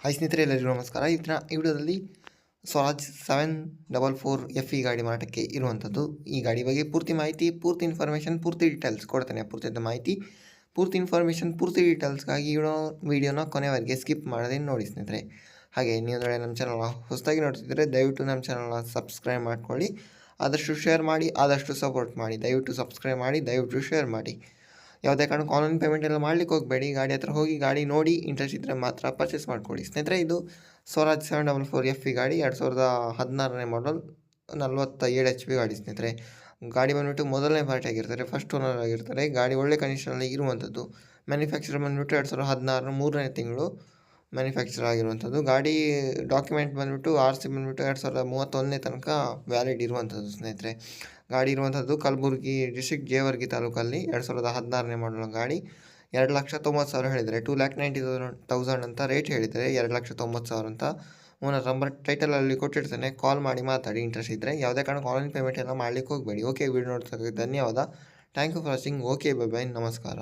Hi ಸ್ನೇಹಿತರೆ, ಎಲ್ಲರಿಗೂ ನಮಸ್ಕಾರ. ಇವತ್ತಿನ ಈ ವಿಡಿಯೋದಲ್ಲಿ ಸ್ವರಾಜ್ 744 FE ಗಾಡಿ ಮಾರಾಟಕ್ಕೆ ಇರುವಂಥದ್ದು. ಈ ಗಾಡಿ ಬಗ್ಗೆ ಪೂರ್ತಿ ಮಾಹಿತಿ, ಪೂರ್ತಿ ಇನ್ಫಾರ್ಮೇಷನ್, ಪೂರ್ತಿ ಡೀಟೇಲ್ಸ್ ಕೊಡ್ತೇನೆ. ಪೂರ್ತಿ ಮಾಹಿತಿ, ಪೂರ್ತಿ ಇನ್ಫಾರ್ಮೇಷನ್, ಪೂರ್ತಿ ಡೀಟೇಲ್ಸ್ಗಾಗಿ ವಿಡಿಯೋನ ಕೊನೆವರೆಗೆ ಸ್ಕಿಪ್ ಮಾಡದೆ ನೋಡಿ ಸ್ನೇಹಿತರೆ. ಹಾಗೆ ನೀವು ನಮ್ಮ ಚಾನಲ್ನ ಹೊಸದಾಗಿ ನೋಡ್ತಿದ್ದರೆ ದಯವಿಟ್ಟು ನಮ್ಮ ಚಾನಲ್ನ ಸಬ್ಸ್ಕ್ರೈಬ್ ಮಾಡ್ಕೊಳ್ಳಿ. ಆದಷ್ಟು ಶೇರ್ ಮಾಡಿ, ಆದಷ್ಟು ಸಪೋರ್ಟ್ ಮಾಡಿ. ದಯವಿಟ್ಟು ಸಬ್ಸ್ಕ್ರೈಬ್ ಮಾಡಿ, ದಯವಿಟ್ಟು ಶೇರ್ ಮಾಡಿ. ಯಾವುದೇ ಕಾರಣಕ್ಕೂ ಆನ್ಲೈನ್ ಪೇಮೆಂಟ್ ಎಲ್ಲ ಮಾಡ್ಲಿಕ್ಕೆ ಹೋಗಬೇಡಿ. ಗಾಡಿ ಹತ್ರ ಹೋಗಿ ಗಾಡಿ ನೋಡಿ ಇಂಟ್ರೆಸ್ಟ್ ಇದ್ದರೆ ಮಾತ್ರ ಪರ್ಚೇಸ್ ಮಾಡ್ಕೊಳ್ಳಿ ಸ್ನೇಹಿತರೆ. ಇದು ಸ್ವರಾಜ್ 744 FE ಗಾಡಿ, 2016ನೇ ಮಾಡಲ್, 47 HP ಗಾಡಿ ಸ್ನೇಹಿತರೆ. ಗಾಡಿ ಬಂದುಬಿಟ್ಟು ಮೊದಲನೇ ಪಾರ್ಟಿ ಆಗಿರ್ತಾರೆ, ಫಸ್ಟ್ ಓನರ್ ಆಗಿರ್ತಾರೆ. ಗಾಡಿ ಒಳ್ಳೆ ಕಂಡೀಷನಲ್ಲಿ ಇರುವಂಥದ್ದು. ಮ್ಯಾನುಫ್ಯಾಕ್ಚರ್ ಬಂದುಬಿಟ್ಟು 2016 3ನೇ ತಿಂಗಳು ಮ್ಯಾನುಫ್ಯಾಕ್ಚರ್ ಆಗಿರುವಂಥದ್ದು. ಗಾಡಿ ಡಾಕ್ಯುಮೆಂಟ್ ಬಂದುಬಿಟ್ಟು RC ಬಂದುಬಿಟ್ಟು 2031 ತನಕ ವ್ಯಾಲಿಡ್ ಇರುವಂಥದ್ದು ಸ್ನೇಹಿತರೆ. ಗಾಡಿ ಇರುವಂಥದ್ದು ಕಲಬುರಗಿ ಡಿಸ್ಟ್ರಿಕ್ಟ್ ಜೇವರ್ಗಿ ತಾಲೂಕಲ್ಲಿ. 2016ನೇ ಮಾಡಲ್ ಗಾಡಿ. 2,90,000 ಹೇಳಿದ್ದಾರೆ. 2,90,000 ಅಂತ ರೇಟ್ ಹೇಳಿದ್ದಾರೆ. 2,90,000 ಅಂತ. ಓನರ್ ನಂಬರ್ ಟೈಟಲಲ್ಲಿ ಕೊಟ್ಟಿರ್ತೇನೆ, ಕಾಲ್ ಮಾಡಿ ಮಾತಾಡಿ ಇಂಟ್ರೆಸ್ಟ್ ಇದ್ದರೆ. ಯಾವುದೇ ಕಾರಣಕ್ಕೆ ಆನ್ಲೈನ್ ಪೇಮೆಂಟ್ ಎಲ್ಲ ಮಾಡಲಿಕ್ಕೆ ಹೋಗಬೇಡಿ. ಓಕೆ, ವಿಡಿಯೋ ನೋಡ್ತಕ್ಕಂಥ ಧನ್ಯವಾದ. Thank you for watching. Okay, bye bye, ನಮಸ್ಕಾರ.